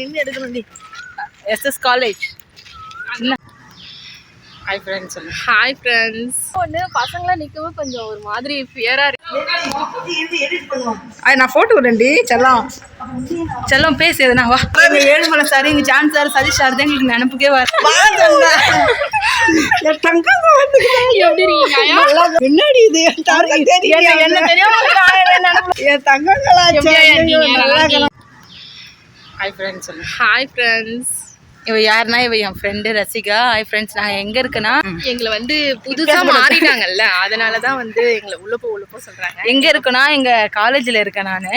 நின்று எடுக்கணும்டி. SS college. Hi friends. Hi friends. ஒன்று பசங்களாம் நிற்கவும் கொஞ்சம் ஒரு மாதிரி ஃபியராக இருக்கு. நான் ஃபோட்டோ விடுறேன்டி. செல்லம் பேசு எதுனா வா. ஏழுமலை சார், எங்கள் ஜான் சார், சதீஷ் சார் தான் எங்களுக்கு நினப்புக்கே வர. என்னடி இது என்ன தெரியும். Hi friends. Hi friends. இவ யாருன்னா இவ என் ஃப்ரெண்டு ரசிகா. Hi friends. நாங்கள் எங்கே இருக்குன்னா எங்களை வந்து புதுசாக மாறிட்டாங்கல்ல, அதனால தான் வந்து எங்களை உள்ளப்போ சொல்கிறாங்க. எங்கே இருக்குன்னா எங்கள் காலேஜில் இருக்கேன் நான்.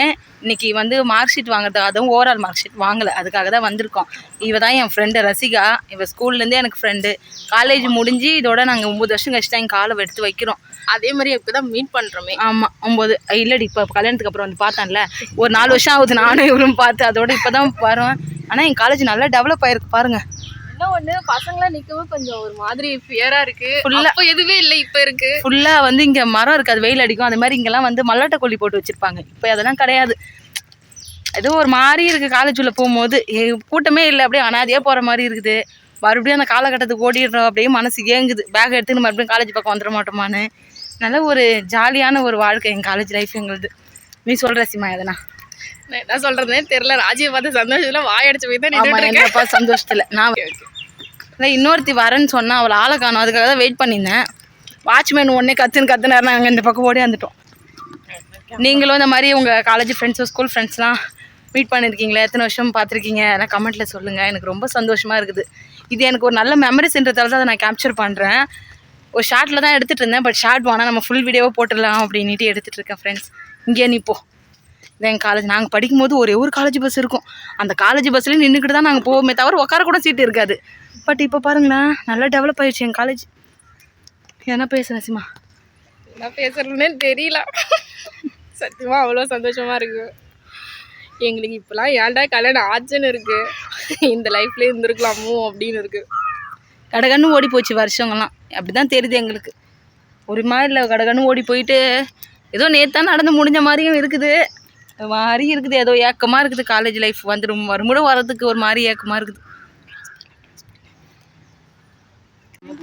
இன்னைக்கு வந்து மார்க் ஷீட் வாங்குறது, அதுவும் ஓவரால் மார்க் ஷீட் வாங்கலை, அதுக்காக தான் வந்திருக்கோம். இவ தான் என் ஃப்ரெண்டு ரசிகா. இவள் ஸ்கூல்லேருந்தே எனக்கு ஃப்ரெண்டு. காலேஜ் முடிஞ்சு இதோட நாங்கள் 9 வருஷம் கழிச்சு தான் எங்கள் காலை எடுத்து வைக்கிறோம். அதே மாதிரி இப்போ தான் மீட் பண்ணுறோமே. ஆமாம், 9 இல்லடி, இப்போ கல்யாணத்துக்கு அப்புறம் வந்து பார்த்தேன்ல, ஒரு 4 வருஷம் ஆகுது நானும் இவரும் பார்த்து. அதோட இப்போ தான் வரோம். ஆனால் என் காலேஜ் நல்லா டெவலப் ஆகிருக்கு பாருங்க. இன்னும் ஒன்று பசங்களாம் நிற்கவும் கொஞ்சம் ஒரு மாதிரி ஃபியராக இருக்குது. ஃபுல்லாக எதுவே இல்லை, இப்போ இருக்குது. ஃபுல்லாக வந்து இங்கே மரம் இருக்குது, அது வெயில் அடிக்கும். அது மாதிரி இங்கெல்லாம் வந்து மல்லாட்டை கொல்லி போட்டு வச்சுருப்பாங்க. இப்போ அதெல்லாம் கிடையாது. ஏதோ ஒரு மாதிரி இருக்குது. காலேஜ் உள்ள போகும்போது கூட்டமே இல்லை, அப்படியே அனாதையாக போகிற மாதிரி இருக்குது. மறுபடியும் அந்த காலகட்டத்துக்கு ஓடிடுறோம், அப்படியே மனசு ஏங்குது. பேக் எடுத்துன்னு மறுபடியும் காலேஜ் பக்கம் வந்துட மாட்டோமான்னு. நல்ல ஒரு ஜாலியான ஒரு வாழ்க்கை எங்கள் காலேஜ் லைஃப் எங்களுது. நீ சொல்கிற சிமா எதனா? நான் என்ன சொல்கிறதுனே தெரில. ராஜியை பார்த்து சந்தோஷத்தில் வாயடிச்சு போய் தான் என்னப்பா சந்தோஷத்தில். நான் இல்லை இன்னொருத்தி வரேன்னு சொன்னால் அவளை ஆளை காணும், அதுக்காக தான் வெயிட் பண்ணியிருந்தேன். வாட்ச்மேன் ஒன்றே கத்துனாரு, நாங்கள் இந்த பக்கம் ஓடி வந்துட்டோம். நீங்களும் இந்த மாதிரி உங்கள் காலேஜ் ஃப்ரெண்ட்ஸு, ஸ்கூல் ஃப்ரெண்ட்ஸ்லாம் மீட் பண்ணியிருக்கீங்களா? எத்தனை வருஷம் பார்த்துருக்கீங்க? எல்லாம் கமெண்ட்டில் சொல்லுங்கள். எனக்கு ரொம்ப சந்தோஷமாக இருக்குது. இது எனக்கு ஒரு நல்ல மெமரிஸ்ன்றதால தான் அதை நான் கேப்சர் பண்ணுறேன். ஒரு ஷார்ட்டில் தான் எடுத்துகிட்டு இருந்தேன், பட் ஷார்ட் வேணால் நம்ம ஃபுல் வீடியோவாக போட்டுடலாம் அப்படின்ட்டு எடுத்துகிட்டு இருக்கேன். ஃப்ரெண்ட்ஸ், இங்கே நிற்போம். இதான் எங்கள் காலேஜ். நாங்கள் படிக்கும்போது ஒரே ஒரு காலேஜ் பஸ் இருக்கும். அந்த காலேஜ் பஸ்லேயும் நின்றுக்கிட்டு தான் நாங்கள் போவோமே தவிர உட்கார கூட சீட்டு இருக்காது. பட் இப்போ பாருங்களேன், நல்லா டெவலப் ஆகிடுச்சு எங்கள் காலேஜ். என்ன பேசுகிறேன் சிமா? என்ன பேசுகிறேன்னே தெரியல. சத்தியமாக அவ்வளோ சந்தோஷமாக இருக்குது எங்களுக்கு. இப்போலாம் ஏன்டா கல்யாணம் ஆச்சுன்னு இருக்குது, இந்த லைஃப்லேயே இருந்துருக்கலாமோ அப்படின்னு இருக்குது. கடகன்னு ஓடி போச்சு வருஷங்கள்லாம், அப்படி தான் தெரியுது எங்களுக்கு. ஒரு மாதிரி இல்லை, கடகன்னு ஓடி போயிட்டு ஏதோ நேற்று நடந்து முடிஞ்ச மாதிரியும் இருக்குது. மாதிரி இருக்குது, ஏதோ ஏக்கமாக இருக்குது. காலேஜ் லைஃப் வந்துடும் மறுபடியும் வரதுக்கு ஒரு மாதிரி ஏக்கமாக இருக்குது.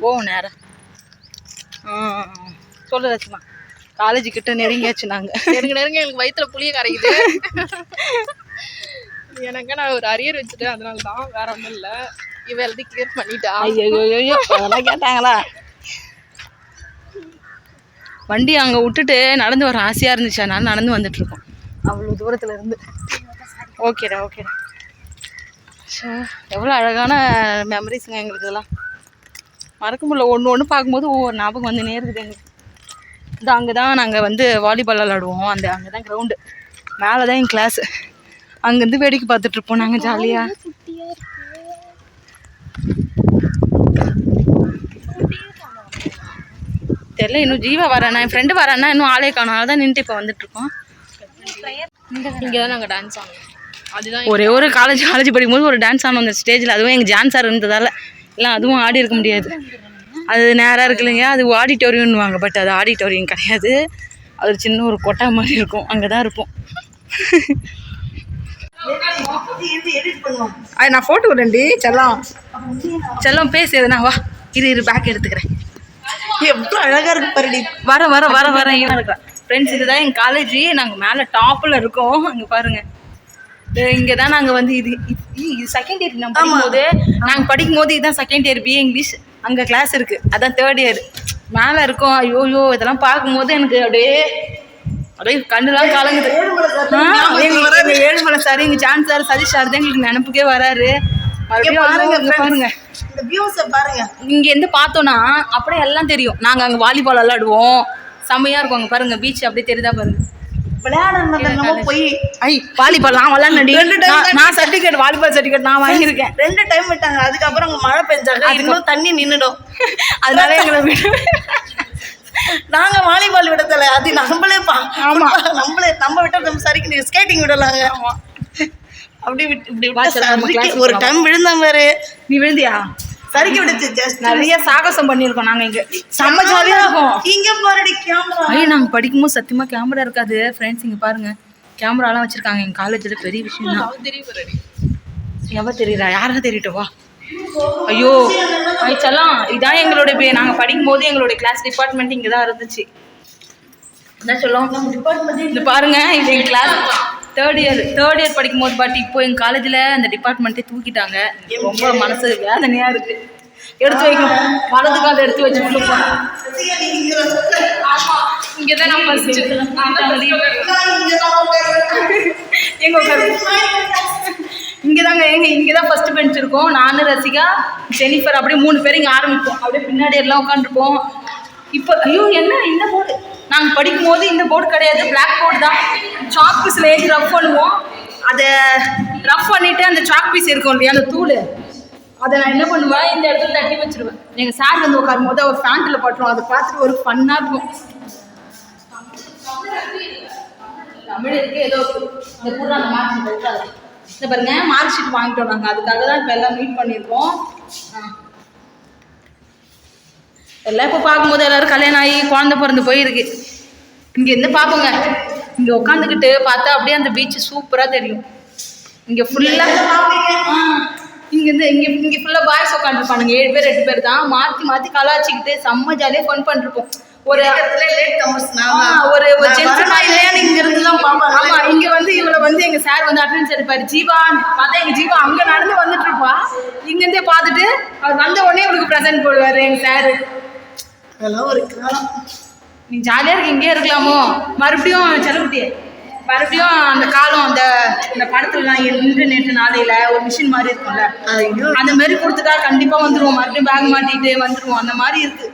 போவோம் நேரம். சொல்ல ரசிமா, காலேஜ் கிட்ட நெருங்கியாச்சு. நாங்கள் நெருங்க எனக்கு வயிற்றுல புளிய கரைக்குது. எனக்கு நான் ஒரு அரியர் வச்சுட்டேன், அதனால தான், வேற ஒன்றும் இல்லை. இவ எல்லாத்தையும் கிளியர் பண்ணிட்டா. ஐயோ அதெல்லாம் கேட்டாங்களா? வண்டி அங்கே விட்டுட்டு நடந்து வர ஆசையாக இருந்துச்சு, அதனால நடந்து வந்துட்டுருக்கோம் அவ்வளோ தூரத்தில் இருந்து. ஓகேடா. ஸோ எவ்வளோ அழகான மெமரிஸுங்க எங்களுக்கு. இதெல்லாம் மறக்க முடியல. ஒன்று பார்க்கும்போது ஒவ்வொரு ஞாபகம் வந்து நேருக்குது எங்களுக்கு. இது அங்கே தான் நாங்கள் வந்து வாலிபால் விளாடுவோம். அங்கே தான் கிரவுண்டு, மேலே தான் என் கிளாஸு. அங்கேருந்து வேடிக்கை பார்த்துட்ருப்போம் நாங்கள் ஜாலியாக. தெரியல, இன்னும் ஜீவா வரேன்னா, என் ஃப்ரெண்டு வரேன்னா இன்னும் ஆளே காணும். தான் நின்றுட்டு இப்போ வந்துட்டுருக்கோம். இங்கே தான் நாங்கள் டான்ஸ் ஆனோம். அதுதான் ஒரே ஒரு காலேஜ் படிக்கும்போது ஒரு டான்ஸ் ஆனோம் அந்த ஸ்டேஜில். அதுவும் எங்கள் ஜான் சார் இருந்ததால் இல்லை, அதுவும் ஆடி இருக்க முடியாது. அது நேராக இருக்கு இல்லைங்க, அது ஆடிட்டோரியம்னுவாங்க. பட் அது ஆடிட்டோரியம் கிடையாது, அது சின்ன ஒரு கொட்டா மாதிரி இருக்கும். அங்கே தான் இருப்போம். நான் ஃபோட்டோ விடுறேன்டி. செல்லம் பேசு எதுனா வா. இரு பேக் எடுத்துக்கிறேன். எவ்வளோ அழகாக இருக்கு பாருடி. வரேன் இருக்கிறேன். ஃப்ரெண்ட்ஸ், இதுதான் எங்கள் காலேஜ். நாங்கள் மேலே டாப்பில் இருக்கோம். அங்கே பாருங்கள், இங்கே தான் நாங்கள் வந்து இது செகண்ட் இயர். நாங்கள் படிக்கும்போது இதுதான் செகண்ட் இயர் பிஏ இங்கிலீஷ். அங்கே கிளாஸ் இருக்குது, அதான் தேர்ட் இயர். மேலே இருக்கோம். ஐயோ இதெல்லாம் பார்க்கும்போது எனக்கு அப்படியே கண்ணுலாம் கலங்குது. ஏழுமலை சார், எங்கள் ஜான் சார், சதீஷ் சார் தான் எங்களுக்கு நினப்புக்கே வராரு. பாருங்க, இங்கேருந்து பார்த்தோன்னா அப்படியே எல்லாம் தெரியும். நாங்கள் அங்கே வாலிபால் விளாடுவோம், செம்மையாக இருக்கும். அங்கே பாருங்க, பீச் அப்படியே தெரியுதா பாருங்க. போய் வாலிபால் நான் விளாடி, நான் சர்டிஃபிகேட், வாலிபால் சர்டிஃபிகேட் நான் வாங்கியிருக்கேன். 2 டைம் விட்டாங்க. அதுக்கப்புறம் அங்கே மழை பெஞ்சாங்க, இன்னும் தண்ணி நின்றுடும். அதனால எங்களை நாங்கள் வாலிபால் விடத்தலை, அது நம்மளே நம்ம விட்டா நம்ம சரிக்கு ஸ்கேட்டிங் விடலாங்க. அப்படி இப்படி ஒரு டைம் விழுந்தாங்க. வேறு நீ விழுந்தியா? சரிக்கு விடுச்சு. ஜஸ்ட் நிறைய சாகசம் பண்ணியிருக்கோம் நாங்கள். இங்கே செம்ம ஜாலியாக இருக்கும். இங்கே பாருடி கேமரா. நாங்கள் படிக்கும்போது சத்தியமாக கேமரா இருக்காது ஃப்ரெண்ட்ஸ். இங்கே பாருங்கள், கேமராலாம் வச்சுருக்காங்க எங்கள் காலேஜில். பெரிய விஷயம் தான். எவ தெரியுறா? யாரா தெரியட்டவா? ஐயோ ஆயிடுச்செல்லாம். இதான் எங்களுடைய நாங்கள் படிக்கும்போது எங்களுடைய கிளாஸ் டிபார்ட்மெண்ட் இங்கே தான் இருந்துச்சு. என்ன சொல்லுவோம் டிபார்ட்மெண்ட்? இது பாருங்க, இது எங்கள் கிளாஸ் தேர்ட் இயர் படிக்கும்போது. பட் இப்போ எங்கள் காலேஜில் அந்த டிபார்ட்மெண்ட்டே தூக்கிட்டாங்க. ரொம்ப மனசு வேதனையாக இருக்குது. எடுத்து வைக்கணும், வலது காலை எடுத்து வச்சு கொடுப்போம். இங்கே தான் நான் ஃபஸ்ட்டு இங்கே தாங்க இங்கே தான் ஃபஸ்ட்டு பெஞ்ச் இருக்கும். நான், ரசிகா, ஜெனிஃபர் அப்படியே 3 பேர் இங்கே ஆரம்பிப்போம். அப்படியே பின்னாடி எல்லாம் உட்காந்துருப்போம். இப்போ ஐயோ என்ன இந்த போர்டு, நாங்கள் படிக்கும் போது இந்த போர்டு கிடையாது, பிளாக் போர்டு தான். சாக் பீஸில் ஏற்றி ரஃப் பண்ணுவோம். அதை ரஃப் பண்ணிவிட்டு அந்த சாக் பீஸ் இருக்கும் இல்லையா, அந்த தூள், அதை நான் என்ன பண்ணுவேன், இந்த இடத்துல தட்டி வச்சிருவேன். எங்கள் சார் வந்து உட்காரும் போது அவர் ஃபேண்ட்டில் பட்டுரும். அதை பார்த்துட்டு ஒரு ஃபன்னாக இருக்கும். தமிழ் இருக்கு ஏதோ இந்த கூட அந்த மார்க் ஷீட் இருக்காது. இந்த பாருங்க மார்க் ஷீட் வாங்கிட்டோம் நாங்கள். அதுக்காக தான் இப்போ எல்லாம் மீட் பண்ணியிருக்கோம். எல்லாம் இப்போ பார்க்கும்போது எல்லோரும் கல்யாணம் ஆகி குழந்தை பிறந்து போயிருக்கு. இங்கேருந்து பார்ப்போங்க, இங்கே உட்காந்துக்கிட்டு பார்த்தா அப்படியே அந்த பீச்சு சூப்பராக தெரியும். இங்கே ஃபுல்லாக இங்கே ஃபுல்லாக பாய்ஸ் உட்காந்துருப்பானுங்க. 7 பேர் 8 பேர் தான். மாற்றி கலாச்சிக்கிட்டு செம்ம ஜாலியாக ஃபன் பண்ணிருப்போம். ஒரு இங்கிருந்து தான் பார்ப்போம். ஆமாம், இங்கே வந்து இவளை வந்து எங்கள் சார் வந்து அட்டெண்டன்ஸ் எடுப்பார். ஜீவான்னு பார்த்தா எங்கள் ஜீவா அங்கே நடந்து வந்துட்டு இருப்பா. இங்கேருந்தே பார்த்துட்டு அவர் வந்த உடனே இவளுக்கு ப்ரெசென்ட் போடுவார் எங்கள் சார். அதெல்லாம் ஒரு காலம். நீ ஜாலியாக இருக்கு, இங்கே இருக்கலாமோ? மறுபடியும் செலவுட்டியே மறுபடியும் அந்த காலம், அந்த படத்துலலாம் இன்று நேற்று நாளையில ஒரு மிஷின் மாதிரி இருக்கும்ல, அந்த மாதிரி கொடுத்துட்டா கண்டிப்பாக வந்துடுவோம். மறுபடியும் பேக் மாட்டிட்டு வந்துடுவோம். அந்த மாதிரி இருக்கு.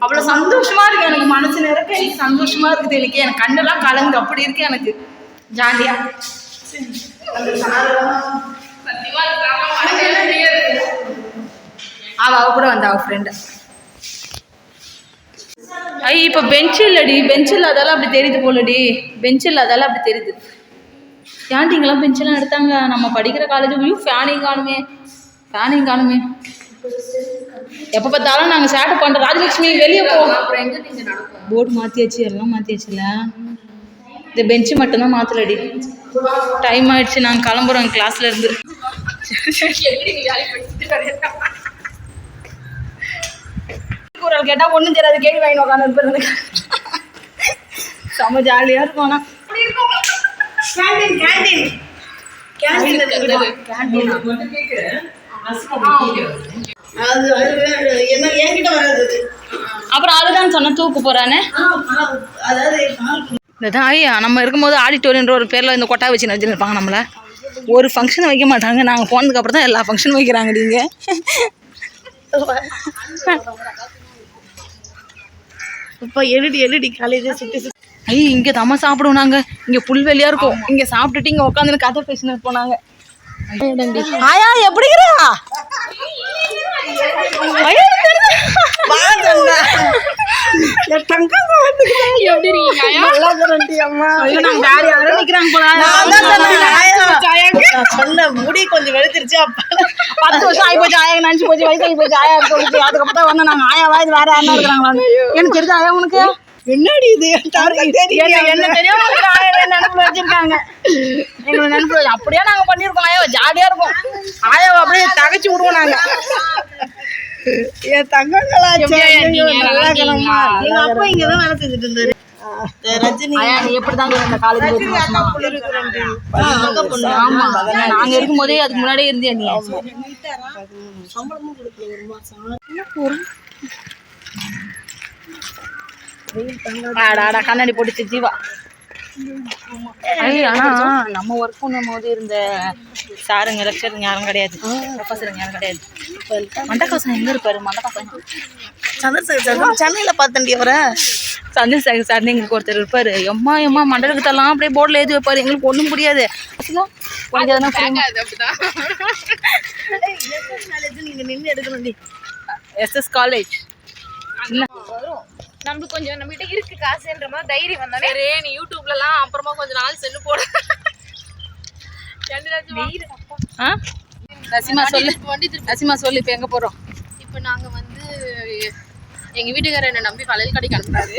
அவ்வளோ சந்தோஷமா இருக்கு எனக்கு. மனசு நிறைக்க எனக்கு சந்தோஷமா இருக்குது. எனக்கு கண்ணெல்லாம் கலந்து அப்படி இருக்கு எனக்கு ஜாலியா. அவ கூட வந்தா அவ ஃப்ரெண்டு. இப்போ பெஞ்ச் இல்லடி, பெஞ்ச் இல்லாதால அப்படி தெரியுது போலடி. பெஞ்ச் இல்லாதால அப்படி தெரியுது. ஏன்டிங்கெல்லாம் பெஞ்செல்லாம் எடுத்தாங்க. நம்ம படிக்கிற காலேஜ் ஃபேனிங் காணுமே. எப்போ பார்த்தாலும் நாங்கள் சேட்டை பண்ணுறோம். ராஜலட்சுமி வெளியே போவோம். அப்புறம் எங்கே நீங்கள் நடக்கும்? போர்டு மாற்றியாச்சு, எல்லாம் மாற்றியாச்சுல. இந்த பெஞ்சு மட்டும்தான் மாற்றலடி. டைம் ஆயிடுச்சு, நாங்கள் கிளம்புறோம் கிளாஸ்ல இருந்து. குரல் கேட்டால் ஒன்றும் தெரியாது, கேள்வி வாங்கி உட்காந்து செம்ம ஜாலியாக இருக்கும். ஆனால் அப்புறம் ஆளுதான் சொன்ன தூக்கு போறானே. இதுதான் ஐயா நம்ம இருக்கும்போது ஆடிட்டோரியன்ற ஒரு பேரில் இந்த கொட்டா வச்சு வச்சுருப்பாங்க. நம்மளை ஒரு ஃபங்க்ஷன் வைக்க மாட்டாங்க. நாங்கள் போனதுக்கு அப்புறம் தான் எல்லா ஃபங்க்ஷனும் வைக்கிறாங்க. நீங்கள் இப்போ எழுடி காலேஜ் சுற்றி இங்கே தம்ம சாப்பிடுவோம். நாங்கள் இங்கே புல்வெளியாக இருக்கும். இங்கே சாப்பிட்டுட்டு இங்கே உட்காந்து கதை பேசினு போனாங்க. ஆயா எப்படிங்கிறா? முடி கொஞ்சம் வெளுத்துருச்சு. 10 வருஷம் ஆகி போச்சு. ஆயா நினைச்சு போச்சு, வயசு ஆகி போச்சு. ஆயா சொல்லிச்சு. அதுக்கப்புறம் வந்து நாங்கள் ஆயா வாய்ஸ் வேற யாரா இருக்கிறாங்களா எனக்கு தெரியுது. ஆயா உனக்கு என்னடி இது என்ன தெரியும்? நினைப்புல வச்சிருக்காங்க. எங்களுக்கு நினைப்புல அப்படியே நாங்க பண்ணிருக்கோம். ஆயா ஜாலியா இருக்கும். ஆயாவை அப்படியே தகச்சு விடுவோம் நாங்க. என் தங்கங்களா எங்க அப்பா இங்கதான் வேலை செஞ்சுட்டு இருந்தாரு. ரஜினி எப்படிதாங்க இந்த காலேஜ்? ஆமா, நாங்க இருக்கும் போதே அதுக்கு முன்னாடியே இருந்தியா நீ? சம்பளமும் கொடுக்கல ஒரு மாசம். கண்ணாடி போட்டுச்சு ஜீவா. ஆனா நம்ம ஒர்க் பண்ணும் போது இருந்த சாருங்க லெக்சருங்க யாரும் கிடையாது, ப்ரொஃபஸருங்க யாரும் கிடையாது. மண்டகாசன் எங்க இருப்பாரு? மண்டகாசன் சந்திரசேகர் சென்னையில பார்த்தேன்டி அவரை. சந்திரசேகர் சார் எங்களுக்கு ஒருத்தர் இருப்பாரு. எம்மா மண்டலத்தெல்லாம் அப்படியே போர்டில் எழுதி வைப்பாரு. எங்களுக்கு ஒன்றும் புரியாது. நீங்க நின்று எடுக்கணும்டி. எஸ்எஸ் காலேஜ் நம்மளுக்கு கொஞ்சம் நம்ம கிட்ட இருக்கு காசுன்ற மாதிரி தைரியம் வந்தாலே நீ யூடியூப்லலாம் அப்புறமா கொஞ்சம் நாள் சென்று போட. ரசிமா சொல்லு இப்போ எங்க போறோம்? இப்போ நாங்க வந்து எங்க வீட்டுக்காரர் என்ன நம்பி கலையில் கடைக்கு அனுப்புறாரு.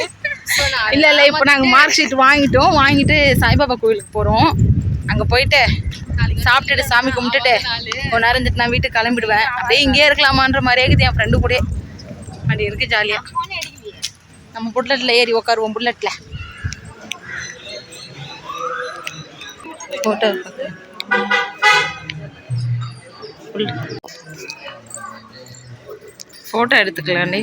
இல்ல இப்போ நாங்க மார்க் ஷீட் வாங்கிட்டு சாய்பாபா கோயிலுக்கு போறோம். அங்க போயிட்டு சாப்பிட்டுட்டு சாமி கும்பிட்டுட்டு கொஞ்ச நேரம் இருந்துட்டு நான் வீட்டுக்கு கிளம்பிடுவேன். அப்படியே இங்கேயே இருக்கலாமான்ற மாதிரியே இருக்குது என் ஃப்ரெண்டு கூட. அப்படி இருக்கு ஜாலியாக. நம்ம புல்லட்டில் ஏறி உட்காருவோம். புல்லட்டில் ஃபோட்டோ ஃபோட்டோ எடுத்துக்கலாண்டி.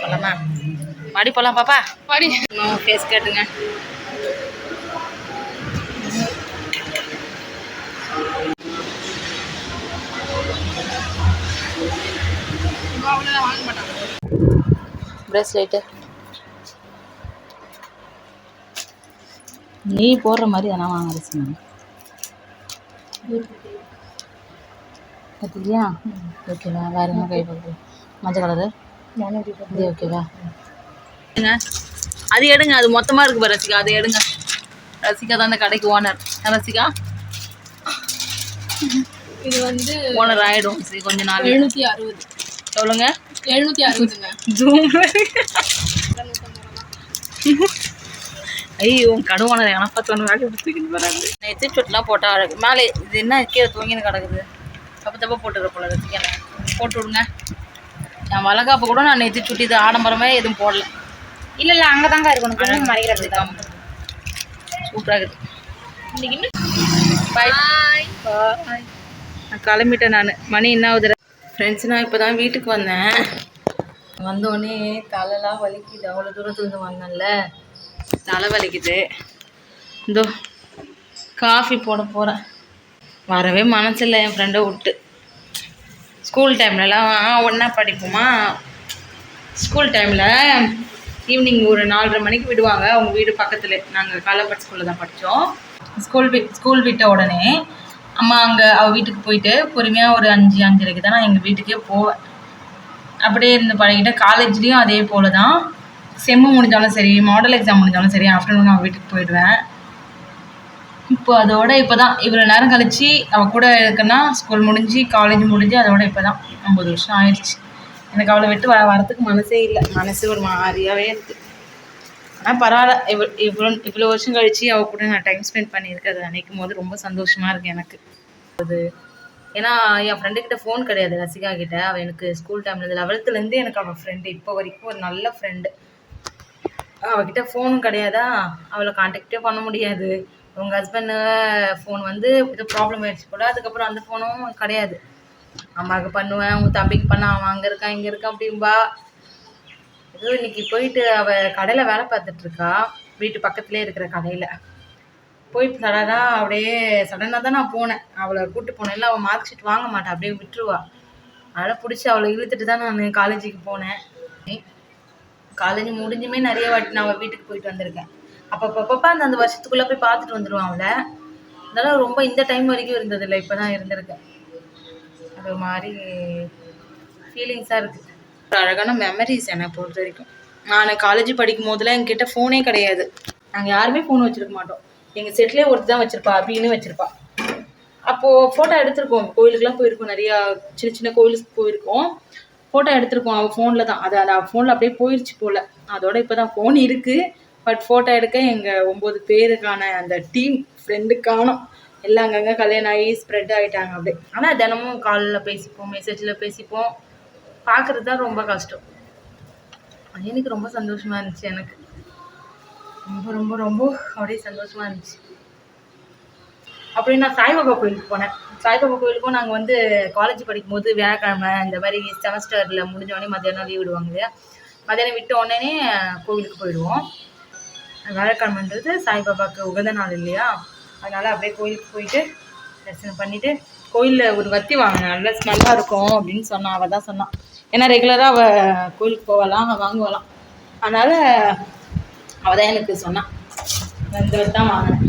போலாமா? மாடி போகலாம் பாப்பா. மாடி ஃபேஸ் கேட்டுங்க. பிரேஸ்லெட்டு நீ போடுற மாதிரி அதெல்லாம் வாங்க சொன்னாங்க. பார்த்துக்கியா? ஓகேவா? வேறு என்ன கை பார்க்குது? மஞ்சள் கலரு இது ஓகேவா? அது எடுங்க. அது மொத்தமாக இருக்குது பாரு ரசிகா. அது எடுங்க. ரசிகா தான் அந்த கடைக்கு ஓனர். ரசிகா இது வந்து ஓனர் ஆகிடும் சரி கொஞ்ச நாள். 760 சொல்லுங்க. 760ங்க. ஜூம் ஐயோ உன் கடை ஓனர் எனக்கு பார்த்தோன்னு வேலை எடுத்துக்கிட்டு வராது. நெத்தி சொட்டுலாம் போட்டால் அழகு. மேலே இது என்ன கீழே தூங்கின்னு கிடக்குது. தப்பு தப்பாக போட்டுக்கிற போல ரசிக்கல. போட்டு விடுங்க. என் வளகாப்பை கூட நான் நெத்தி சுட்டி இது ஆடம்பரமே எதுவும் போடல. இல்லை இல்லை அங்கே தாங்க இருக்கணும். கொஞ்சம் மறைக்கிறது தான் சூப்பராக இருக்குது. இன்னைக்கு இன்னும் பாய் பாய். நான் கிளம்பிட்டேன். நான் மணி என்ன ஆகுது ஃப்ரெண்ட்ஸ். நான் இப்போ தான் வீட்டுக்கு வந்தேன். வந்தோடனே தலைலாம் வலிக்குது. அவ்வளோ தூரத்துலேருந்து வந்தேன்ல தலை வலிக்குது. இதோ காஃபி போட போகிறேன். வரவே மனசில்லை என் ஃப்ரெண்டை விட்டு. ஸ்கூல் டைம்லலாம் ஒன்றா படிப்போமா. ஸ்கூல் டைமில் ஈவினிங் ஒரு 4:30 மணிக்கு விடுவாங்க. அவங்க வீடு பக்கத்தில். நாங்கள் காலப்பட் ஸ்கூலில் தான் படித்தோம். ஸ்கூல் விட்ட உடனே அம்மா அங்கே அவள் வீட்டுக்கு போயிட்டு பொறுமையாக ஒரு 5-5:30 தான் நான் எங்கள் வீட்டுக்கே போவேன். அப்படியே இருந்து பழகிட்டேன். காலேஜ்லேயும் அதே போல் தான். செம்மு முடிஞ்சாலும் சரி, மாடல் எக்ஸாம் முடிஞ்சாலும் சரி, ஆஃப்டர்நூன் அவள் வீட்டுக்கு போயிடுவேன். இப்போ அதோட இப்போ தான் இவ்வளோ நேரம் கழிச்சு அவள் கூட இருக்குன்னா ஸ்கூல் முடிஞ்சு காலேஜ் முடிஞ்சு அதோட இப்போ தான் 9 வருஷம் ஆயிடுச்சு. எனக்கு அவளை விட்டு வரத்துக்கு மனசே இல்லை. மனசு ஒரு மாதிரியாகவே இருக்குது. ஆனால் பரவாயில்ல. இவ்வளோ வருஷம் கழிச்சு அவள் கூட நான் டைம் ஸ்பெண்ட் பண்ணியிருக்கேன். அதை நினைக்கும் போது ரொம்ப சந்தோஷமாக இருக்குது எனக்கு. அது ஏன்னா என் ஃப்ரெண்டுக்கிட்ட ஃபோன் கிடையாது ரசிகா கிட்ட. அவள் எனக்கு ஸ்கூல் டைமில் 11th எனக்கு அவள் ஃப்ரெண்டு. இப்போ வரைக்கும் ஒரு நல்ல ஃப்ரெண்டு. அவகிட்ட ஃபோனும் கிடையாதா. அவளை கான்டாக்டே பண்ண முடியாது. உங்கள் ஹஸ்பண்டு ஃபோன் வந்து இது ப்ராப்ளம் ஆகிடுச்சு போல. அதுக்கப்புறம் அந்த ஃபோனும் கிடையாது. அம்மாவுக்கு பண்ணுவேன், உங்கள் தம்பிக்கு பண்ண, அவன் அங்கே இருக்கான் இங்கே இருக்கான் அப்படின்பா. ஏதோ இன்றைக்கி போயிட்டு அவள் கடையில் வேலை பார்த்துட்ருக்கா. வீட்டு பக்கத்துலேயே இருக்கிற கடையில் போய் சடனாக தான் நான் போனேன். அவளை கூப்பிட்டு போனேன். இல்லை அவள் மார்க் ஷீட் வாங்க மாட்டேன், அப்படியே விட்டுருவா. அதனால் பிடிச்சி அவளை இழுத்துட்டு தான் நான் காலேஜுக்கு போனேன். காலேஜ் முடிஞ்சுமே நிறைய வாட்டி நான் அவள் வீட்டுக்கு போயிட்டு வந்திருக்கேன். அப்பப்போ அந்த வருஷத்துக்குள்ளே போய் பார்த்துட்டு வந்துடுவான் அவளை. அதனால் ரொம்ப இந்த டைம் வரைக்கும் இருந்ததில்லை. இப்போ தான் இருந்திருக்கேன். அது மாதிரி ஃபீலிங்ஸாக இருக்குது. ஒரு அழகான மெமரிஸ் என்னை பொறுத்த வரைக்கும். நான் காலேஜ் படிக்கும் போதெல்லாம் எங்ககிட்ட ஃபோனே கிடையாது. நாங்கள் யாருமே ஃபோன் வச்சுருக்க மாட்டோம். எங்கள் செட்லேயே ஒருத்தர் தான் வச்சுருப்பா, அப்படின்னு வச்சுருப்பா. அப்போது ஃபோட்டோ எடுத்திருக்கோம். கோயிலுக்குலாம் போயிருக்கோம். நிறையா சின்ன சின்ன கோயிலுக்கு போயிருக்கோம். ஃபோட்டோ எடுத்திருக்கோம். அவள் ஃபோனில் தான். அந்த ஃபோனில் அப்படியே போயிடுச்சு போல். அதோட இப்போ தான் ஃபோன் இருக்குது. பட் ஃபோட்டோ எடுக்க எங்கள் 9 பேருக்கான அந்த டீம் ஃப்ரெண்டு காணோம். எல்லாம் அங்கங்கே கல்யாணம் ஆகி ஸ்ப்ரெட் ஆகிட்டாங்க அப்படியே. ஆனால் தினமும் காலில் பேசிப்போம், மெசேஜில் பேசிப்போம். பார்க்குறது தான் ரொம்ப கஷ்டம். அது எனக்கு ரொம்ப சந்தோஷமாக இருந்துச்சு. எனக்கு ரொம்ப ரொம்ப ரொம்ப அப்படியே சந்தோஷமாக இருந்துச்சு. அப்படி நான் சாய்பாபா கோயிலுக்கு போனேன். சாய்பாபா கோயிலுக்கும் நாங்கள் வந்து காலேஜ் படிக்கும்போது வியாழக்கிழமை இந்த மாதிரி செமஸ்டரில் முடிஞ்சோடனே மத்தியானம் லீவ் விடுவாங்க இல்லையா. மத்தியானம் விட்ட உடனே கோவிலுக்கு போயிடுவோம். வியாழக்கிழமைன்றது சாய்பாபாவுக்கு உகந்த நாள் இல்லையா. அதனால் அப்படியே கோயிலுக்கு போயிட்டு தரிசனம் பண்ணிவிட்டு கோயிலில் ஒரு வத்தி வாங்கினேன். நல்லா ஸ்மெல்லாக இருக்கும் அப்படின்னு சொன்னான். அவள் தான் சொன்னான். ஏன்னா ரெகுலராக அவள் கோயிலுக்கு போகலாம், வாங்குவலாம். அதனால் அவள் தான் எனக்கு சொன்னான். இந்த வத்தி தான் வாங்கினேன்.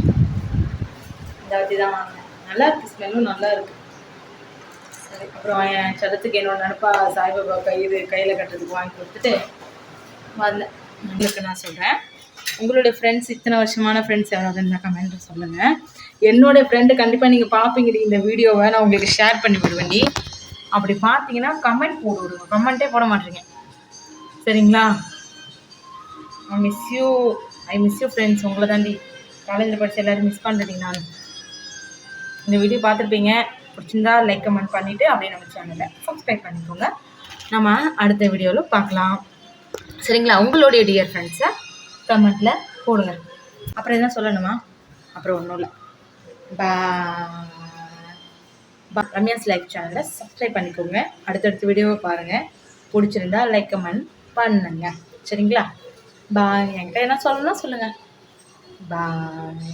இந்த வத்தி தான் வாங்கினேன். நல்லா இருக்குது. ஸ்மெல்லும் நல்லா இருக்குது. அப்புறம் என் சடத்துக்கு என்னோட நினப்பா சாய்பாபா கையில் கட்டுறதுக்கு வாங்கி கொடுத்துட்டு வந்தேன். உங்களுக்கு நான் சொல்கிறேன், உங்களுடைய ஃப்ரெண்ட்ஸ் இத்தனை வருஷமான ஃப்ரெண்ட்ஸ் யாராவது இருந்தால் கமெண்ட்டில் சொல்லுங்கள். என்னோடய ஃப்ரெண்டு கண்டிப்பாக நீங்கள் பார்ப்பீங்கடி இந்த வீடியோவை, நான் உங்களுக்கு ஷேர் பண்ணி விடுவேண்டி. அப்படி பார்த்தீங்கன்னா கமெண்ட் போட்டு விடுங்க, கமெண்ட்டே போட மாட்டேறீங்க சரிங்களா? I miss you friends. உங்களை தாண்டி காலேஜில் படித்த எல்லோரும் மிஸ் பண்ணுறீங்க. நான் இந்த வீடியோ பார்த்துருப்பீங்க, பிடிச்சிருந்தா லைக் கமெண்ட் பண்ணிவிட்டு அப்படியே நம்ம சேனலை சப்ஸ்கிரைப் பண்ணிக்கோங்க. நம்ம அடுத்த வீடியோவில் பார்க்கலாம் சரிங்களா? உங்களுடைய டியர் ஃப்ரெண்ட்ஸை கமெண்ட்டில் போடுங்க. அப்புறம் எதுவும் சொல்லணுமா? அப்புறம் ஒன்றும் இல்லை. ரம்யாஸ் லைக் சேனலை சப்ஸ்கிரைப் பண்ணிக்கோங்க. அடுத்தடுத்த வீடியோவை பாருங்கள், பிடிச்சிருந்தா லைக் கமெண்ட் பண்ணுங்க சரிங்களா? பாய். என்கிட்ட என்ன சொல்லணும்னா சொல்லுங்கள். பாய்.